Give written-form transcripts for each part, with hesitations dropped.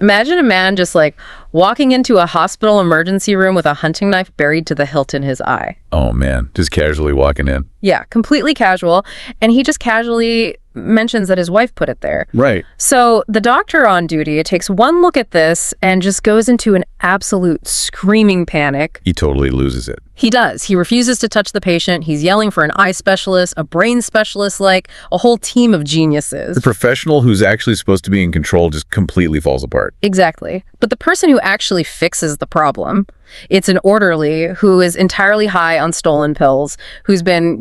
Imagine a man just like walking into a hospital emergency room with a hunting knife buried to the hilt in his eye. Oh, man. Just casually walking in. Yeah, completely casual. And he just casually mentions that his wife put it there. Right. So the doctor on duty takes one look at this and just goes into an absolute screaming panic. He totally loses it. He does. He refuses to touch the patient. He's yelling for an eye specialist, a brain specialist, like a whole team of geniuses. The professional who's actually supposed to be in control just completely falls apart. Exactly. But the person who actually fixes the problem, it's an orderly who is entirely high on stolen pills, who's been,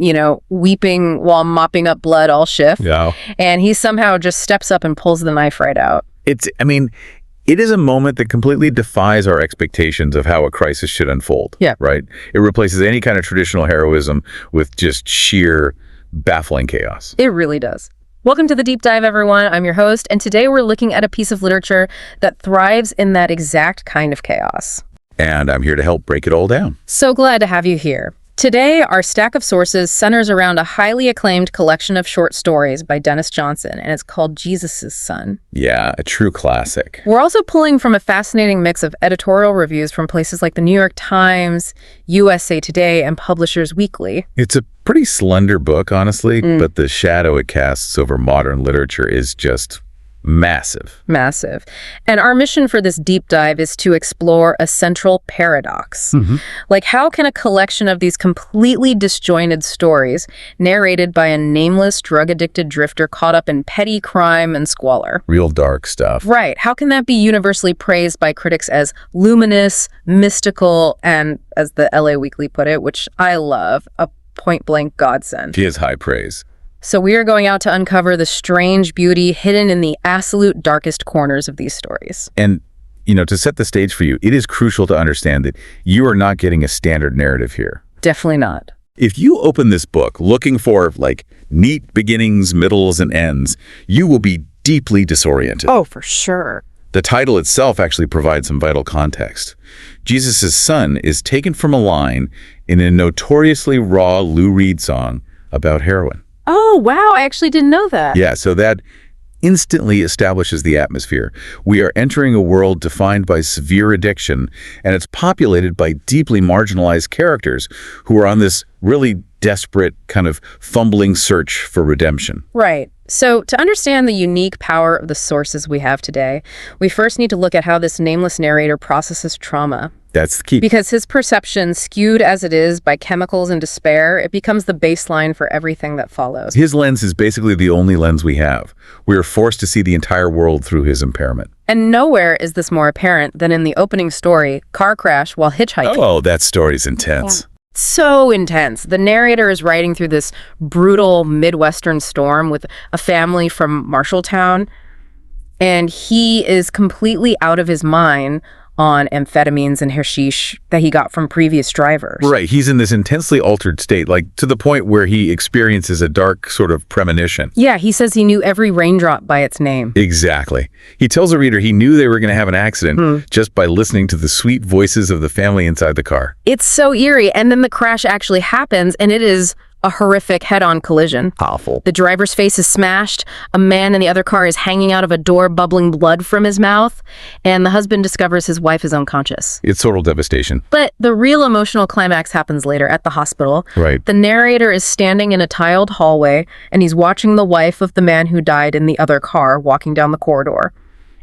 weeping while mopping up blood all shift. Yeah. And he somehow just steps up and pulls the knife right out. It is a moment that completely defies our expectations of how a crisis should unfold. Yeah. Right? It replaces any kind of traditional heroism with just sheer, baffling chaos. It really does. Welcome to The Deep Dive, everyone. I'm your host, and today we're looking at a piece of literature that thrives in that exact kind of chaos. And I'm here to help break it all down. So glad to have you here. Today, our stack of sources centers around a highly acclaimed collection of short stories by Denis Johnson, and it's called Jesus' Son. Yeah, a true classic. We're also pulling from a fascinating mix of editorial reviews from places like the New York Times, USA Today, and Publishers Weekly. It's a pretty slender book, honestly, but the shadow it casts over modern literature is just massive. Massive. And our mission for this deep dive is to explore a central paradox. Like, how can a collection of these completely disjointed stories, narrated by a nameless, drug-addicted drifter caught up in petty crime and squalor? Real dark stuff. Right. How can that be universally praised by critics as luminous, mystical, and, as the LA Weekly put it, which I love, a point-blank godsend? He has high praise. So we are going out to uncover the strange beauty hidden in the absolute darkest corners of these stories. And, to set the stage for you, it is crucial to understand that you are not getting a standard narrative here. Definitely not. If you open this book looking for, neat beginnings, middles, and ends, you will be deeply disoriented. Oh, for sure. The title itself actually provides some vital context. Jesus' Son is taken from a line in a notoriously raw Lou Reed song about heroin. Oh, wow. I actually didn't know that. Yeah, so that instantly establishes the atmosphere. We are entering a world defined by severe addiction, and it's populated by deeply marginalized characters who are on this really desperate kind of fumbling search for redemption. Right. So to understand the unique power of the sources we have today, we first need to look at how this nameless narrator processes trauma. That's the key. Because his perception, skewed as it is by chemicals and despair, it becomes the baseline for everything that follows. His lens is basically the only lens we have. We are forced to see the entire world through his impairment. And nowhere is this more apparent than in the opening story, Car Crash While Hitchhiking. Oh, that story's intense. Yeah. So intense. The narrator is riding through this brutal Midwestern storm with a family from Marshalltown, and he is completely out of his mind on amphetamines and hashish that he got from previous drivers. Right. He's in this intensely altered state, to the point where he experiences a dark sort of premonition. Yeah, he says he knew every raindrop by its name. Exactly. He tells the reader he knew they were going to have an accident just by listening to the sweet voices of the family inside the car. It's so eerie. And then the crash actually happens, and it is a horrific head-on collision. Awful. The driver's face is smashed, a man in the other car is hanging out of a door bubbling blood from his mouth, and the husband discovers his wife is unconscious. It's total devastation. But the real emotional climax happens later at the hospital. Right. The narrator is standing in a tiled hallway, and he's watching the wife of the man who died in the other car walking down the corridor.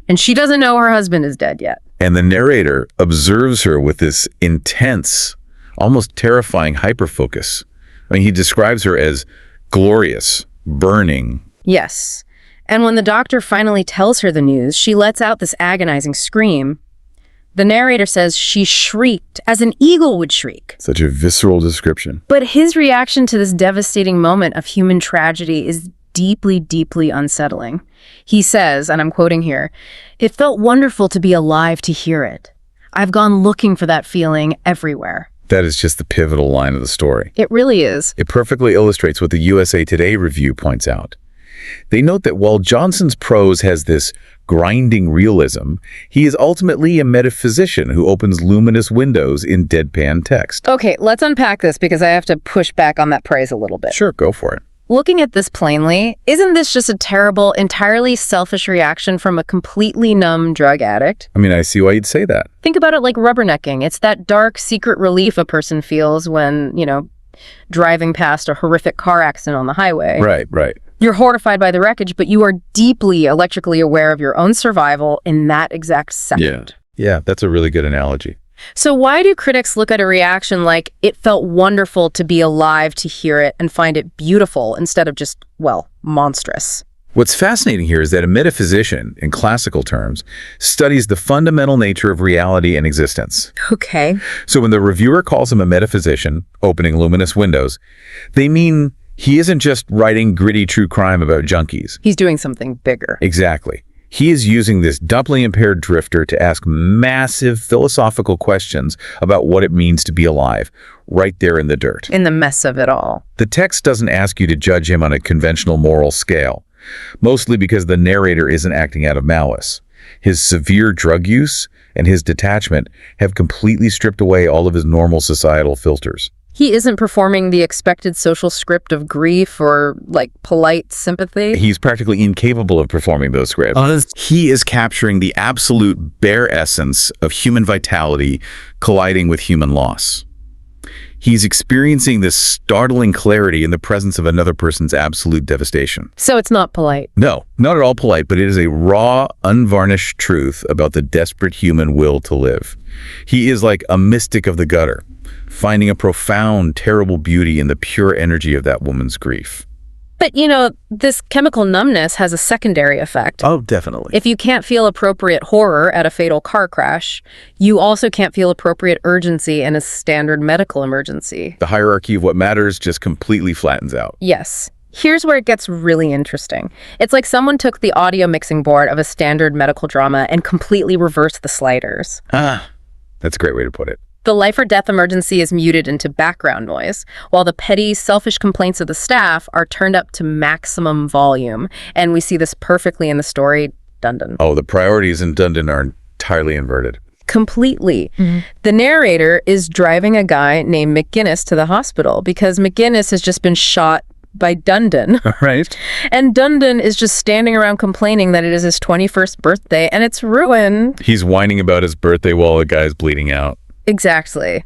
And she doesn't know her husband is dead yet. And the narrator observes her with this intense, almost terrifying hyperfocus. He describes her as glorious, burning. Yes. And when the doctor finally tells her the news, she lets out this agonizing scream. The narrator says she shrieked as an eagle would shriek. Such a visceral description. But his reaction to this devastating moment of human tragedy is deeply, deeply unsettling. He says, and I'm quoting here, "It felt wonderful to be alive to hear it. I've gone looking for that feeling everywhere." That is just the pivotal line of the story. It really is. It perfectly illustrates what the USA Today review points out. They note that while Johnson's prose has this grinding realism, he is ultimately a metaphysician who opens luminous windows in deadpan text. Okay, let's unpack this because I have to push back on that praise a little bit. Sure, go for it. looking at this plainly, isn't this just a terrible, entirely selfish reaction from a completely numb drug addict? I mean, I see why you'd say that. Think about it like rubbernecking. It's that dark, secret relief a person feels when, driving past a horrific car accident on the highway. Right. You're horrified by the wreckage, but you are deeply electrically aware of your own survival in that exact second. Yeah, that's a really good analogy. So why do critics look at a reaction like it felt wonderful to be alive to hear it and find it beautiful instead of just, monstrous? What's fascinating here is that a metaphysician, in classical terms, studies the fundamental nature of reality and existence. Okay. So when the reviewer calls him a metaphysician, opening luminous windows, they mean he isn't just writing gritty true crime about junkies. He's doing something bigger. Exactly. He is using this doubly impaired drifter to ask massive philosophical questions about what it means to be alive, right there in the dirt. In the mess of it all. The text doesn't ask you to judge him on a conventional moral scale, mostly because the narrator isn't acting out of malice. His severe drug use and his detachment have completely stripped away all of his normal societal filters. He isn't performing the expected social script of grief or, polite sympathy. He's practically incapable of performing those scripts. He is capturing the absolute bare essence of human vitality colliding with human loss. He's experiencing this startling clarity in the presence of another person's absolute devastation. So it's not polite. No, not at all polite, but it is a raw, unvarnished truth about the desperate human will to live. He is like a mystic of the gutter, finding a profound, terrible beauty in the pure energy of that woman's grief. But, this chemical numbness has a secondary effect. Oh, definitely. If you can't feel appropriate horror at a fatal car crash, you also can't feel appropriate urgency in a standard medical emergency. The hierarchy of what matters just completely flattens out. Yes. Here's where it gets really interesting. It's like someone took the audio mixing board of a standard medical drama and completely reversed the sliders. That's a great way to put it. The life or death emergency is muted into background noise, while the petty, selfish complaints of the staff are turned up to maximum volume. And we see this perfectly in the story, Dundon. Oh, the priorities in Dundon are entirely inverted. Completely. The narrator is driving a guy named McGinnis to the hospital because McGinnis has just been shot by Dundon. Right. And Dundon is just standing around complaining that it is his 21st birthday and it's ruined. He's whining about his birthday while the guy's bleeding out. Exactly.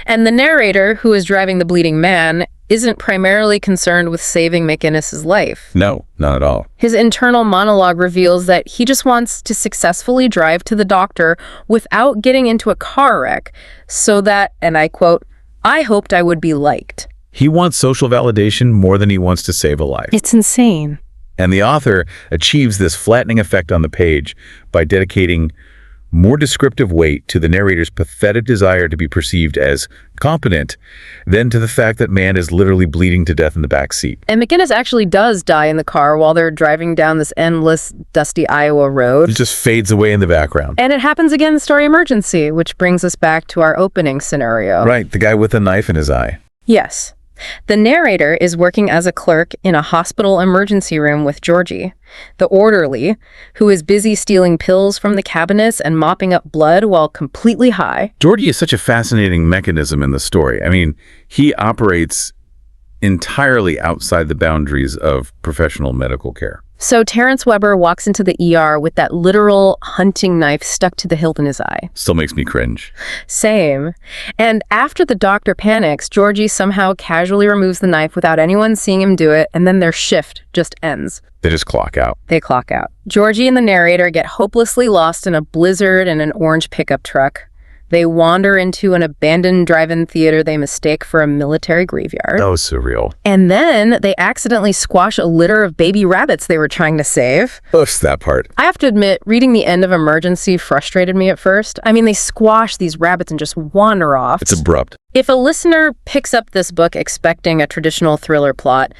And the narrator, who is driving the bleeding man, isn't primarily concerned with saving McInnes's life. No, not at all. His internal monologue reveals that he just wants to successfully drive to the doctor without getting into a car wreck so that, and I quote, "I hoped I would be liked." He wants social validation more than he wants to save a life. It's insane. And the author achieves this flattening effect on the page by dedicating more descriptive weight to the narrator's pathetic desire to be perceived as competent than to the fact that man is literally bleeding to death in the back seat. And McGinnis actually does die in the car while they're driving down this endless, dusty Iowa road. It just fades away in the background. And it happens again in the story Emergency, which brings us back to our opening scenario. Right, the guy with a knife in his eye. Yes. The narrator is working as a clerk in a hospital emergency room with Georgie, the orderly, who is busy stealing pills from the cabinets and mopping up blood while completely high. Georgie is such a fascinating mechanism in the story. I mean, he operates entirely outside the boundaries of professional medical care. So Terrence Weber walks into the ER with that literal hunting knife stuck to the hilt in his eye. Still makes me cringe. Same. And after the doctor panics, Georgie somehow casually removes the knife without anyone seeing him do it, and then their shift just ends. They just clock out. They clock out. Georgie and the narrator get hopelessly lost in a blizzard and an orange pickup truck. They wander into an abandoned drive-in theater they mistake for a military graveyard. That was surreal. And then they accidentally squash a litter of baby rabbits they were trying to save. Oof, that part. I have to admit, reading the end of Emergency frustrated me at first. I mean, they squash these rabbits and just wander off. It's abrupt. If a listener picks up this book expecting a traditional thriller plot,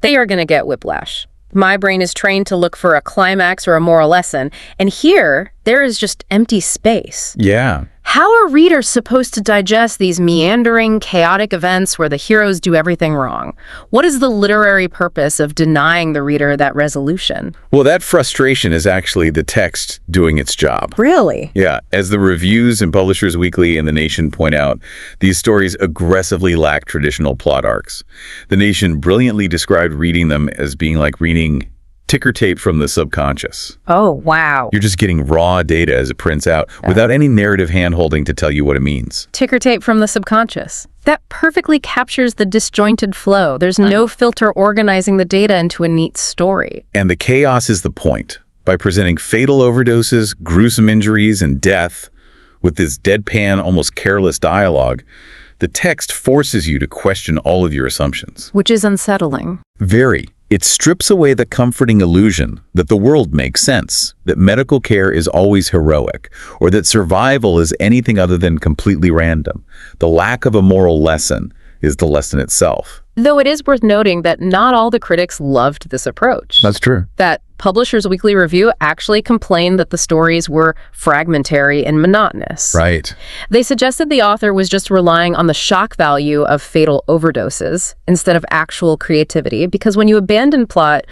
they are going to get whiplash. My brain is trained to look for a climax or a moral lesson, and here, there is just empty space. Yeah. How are readers supposed to digest these meandering, chaotic events where the heroes do everything wrong? What is the literary purpose of denying the reader that resolution? Well, that frustration is actually the text doing its job. Really? Yeah, as the reviews in Publishers Weekly and The Nation point out, these stories aggressively lack traditional plot arcs. The Nation brilliantly described reading them as being like reading ticker tape from the subconscious. Oh, wow. You're just getting raw data as it prints out without any narrative hand-holding to tell you what it means. Ticker tape from the subconscious. That perfectly captures the disjointed flow. There's no filter organizing the data into a neat story. And the chaos is the point. By presenting fatal overdoses, gruesome injuries, and death with this deadpan, almost careless dialogue, the text forces you to question all of your assumptions. Which is unsettling. Very. It strips away the comforting illusion that the world makes sense, that medical care is always heroic, or that survival is anything other than completely random. The lack of a moral lesson is the lesson itself. Though it is worth noting that not all the critics loved this approach. That's true. That Publishers Weekly review actually complained that the stories were fragmentary and monotonous. Right. They suggested the author was just relying on the shock value of fatal overdoses instead of actual creativity, because when you abandon plot,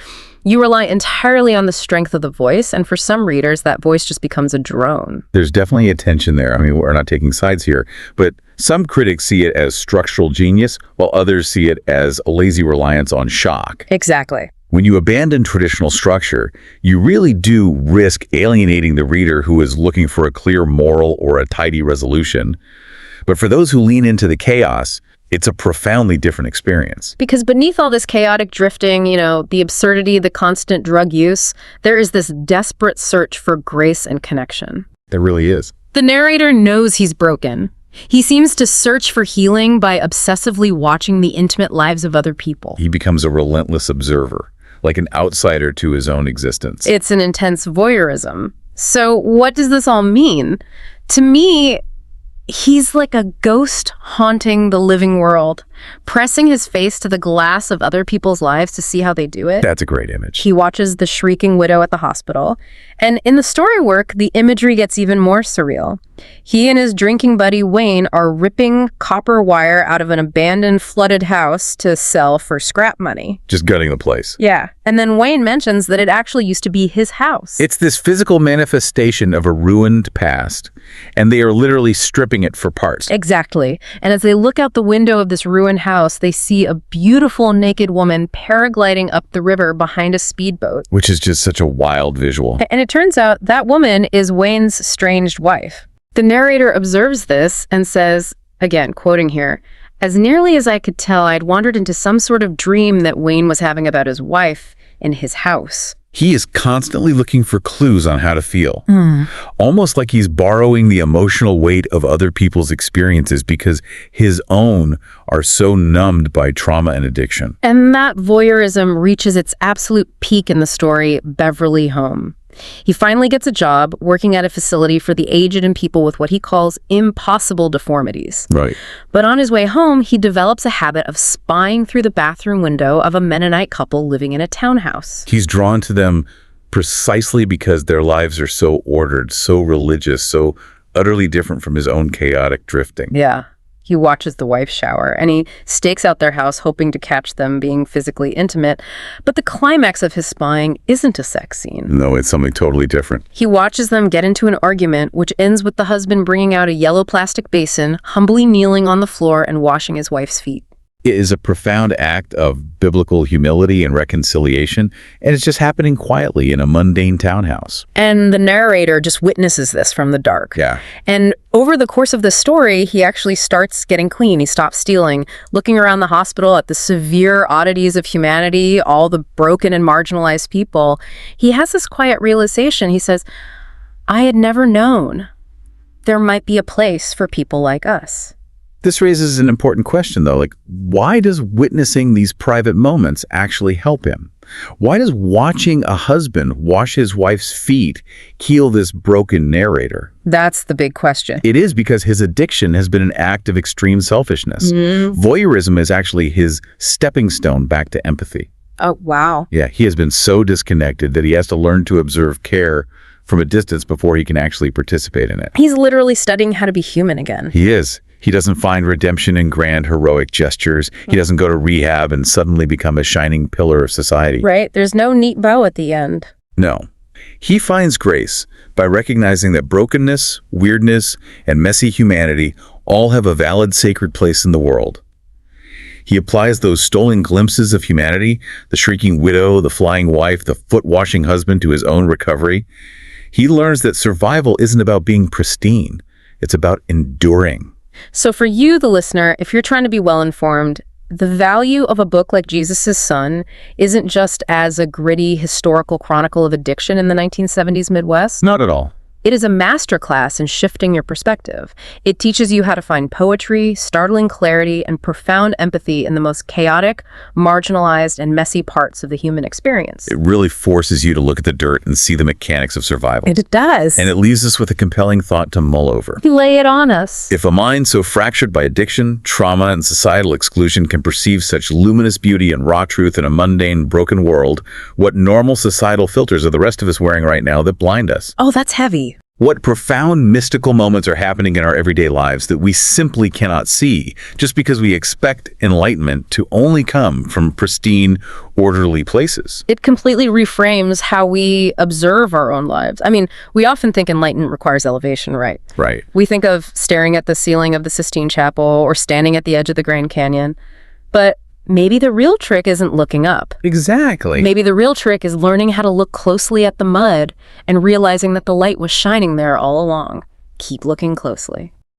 you rely entirely on the strength of the voice, and for some readers, that voice just becomes a drone. There's definitely a tension there. I mean, we're not taking sides here, but some critics see it as structural genius, while others see it as a lazy reliance on shock. Exactly. When you abandon traditional structure, you really do risk alienating the reader who is looking for a clear moral or a tidy resolution. But for those who lean into the chaos, it's a profoundly different experience. Because beneath all this chaotic drifting, the absurdity, the constant drug use, there is this desperate search for grace and connection. There really is. The narrator knows he's broken. He seems to search for healing by obsessively watching the intimate lives of other people. He becomes a relentless observer, like an outsider to his own existence. It's an intense voyeurism. So what does this all mean? To me, he's like a ghost haunting the living world, pressing his face to the glass of other people's lives to see how they do it. That's a great image. He watches the shrieking widow at the hospital. And in the story work, the imagery gets even more surreal. He and his drinking buddy Wayne are ripping copper wire out of an abandoned, flooded house to sell for scrap money. Just gutting the place. Yeah. And then Wayne mentions that it actually used to be his house. It's this physical manifestation of a ruined past, and they are literally stripping it for parts. Exactly. And as they look out the window of this ruined house, they see a beautiful naked woman paragliding up the river behind a speedboat. Which is just such a wild visual. And it turns out that woman is Wayne's estranged wife. The narrator observes this and says, again, quoting here, "As nearly as I could tell, I'd wandered into some sort of dream that Wayne was having about his wife in his house." He is constantly looking for clues on how to feel. Almost like he's borrowing the emotional weight of other people's experiences because his own are so numbed by trauma and addiction. And that voyeurism reaches its absolute peak in the story, Beverly Home. He finally gets a job working at a facility for the aged and people with what he calls impossible deformities. Right. But on his way home, he develops a habit of spying through the bathroom window of a Mennonite couple living in a townhouse. He's drawn to them precisely because their lives are so ordered, so religious, so utterly different from his own chaotic drifting. Yeah. He watches the wife shower, and he stakes out their house hoping to catch them being physically intimate. But the climax of his spying isn't a sex scene. No, it's something totally different. He watches them get into an argument, which ends with the husband bringing out a yellow plastic basin, humbly kneeling on the floor and washing his wife's feet. It is a profound act of biblical humility and reconciliation, and it's just happening quietly in a mundane townhouse. And the narrator just witnesses this from the dark. Yeah. And over the course of the story, he actually starts getting clean. He stops stealing, looking around the hospital at the severe oddities of humanity, all the broken and marginalized people. He has this quiet realization. He says, "I had never known there might be a place for people like us." This raises an important question, though. Like, why does witnessing these private moments actually help him? Why does watching a husband wash his wife's feet heal this broken narrator? That's the big question. It is because his addiction has been an act of extreme selfishness. Voyeurism is actually his stepping stone back to empathy. Oh, wow. Yeah, he has been so disconnected that he has to learn to observe care from a distance before he can actually participate in it. He's literally studying how to be human again. He is. He doesn't find redemption in grand heroic gestures. He doesn't go to rehab and suddenly become a shining pillar of society. Right? There's no neat bow at the end. No. He finds grace by recognizing that brokenness, weirdness, and messy humanity all have a valid sacred place in the world. He applies those stolen glimpses of humanity, the shrieking widow, the flying wife, the foot-washing husband, to his own recovery. He learns that survival isn't about being pristine. It's about enduring. So for you, the listener, if you're trying to be well-informed, the value of a book like Jesus' Son isn't just as a gritty historical chronicle of addiction in the 1970s Midwest. Not at all. It is a masterclass in shifting your perspective. It teaches you how to find poetry, startling clarity, and profound empathy in the most chaotic, marginalized, and messy parts of the human experience. It really forces you to look at the dirt and see the mechanics of survival. It does. And it leaves us with a compelling thought to mull over. Lay it on us. If a mind so fractured by addiction, trauma, and societal exclusion can perceive such luminous beauty and raw truth in a mundane, broken world, what normal societal filters are the rest of us wearing right now that blind us? Oh, that's heavy. What profound mystical moments are happening in our everyday lives that we simply cannot see just because we expect enlightenment to only come from pristine, orderly places? It completely reframes how we observe our own lives. I mean, we often think enlightenment requires elevation, right? Right. We think of staring at the ceiling of the Sistine Chapel or standing at the edge of the Grand Canyon. But maybe the real trick isn't looking up. Exactly. Maybe the real trick is learning how to look closely at the mud and realizing that the light was shining there all along. Keep looking closely.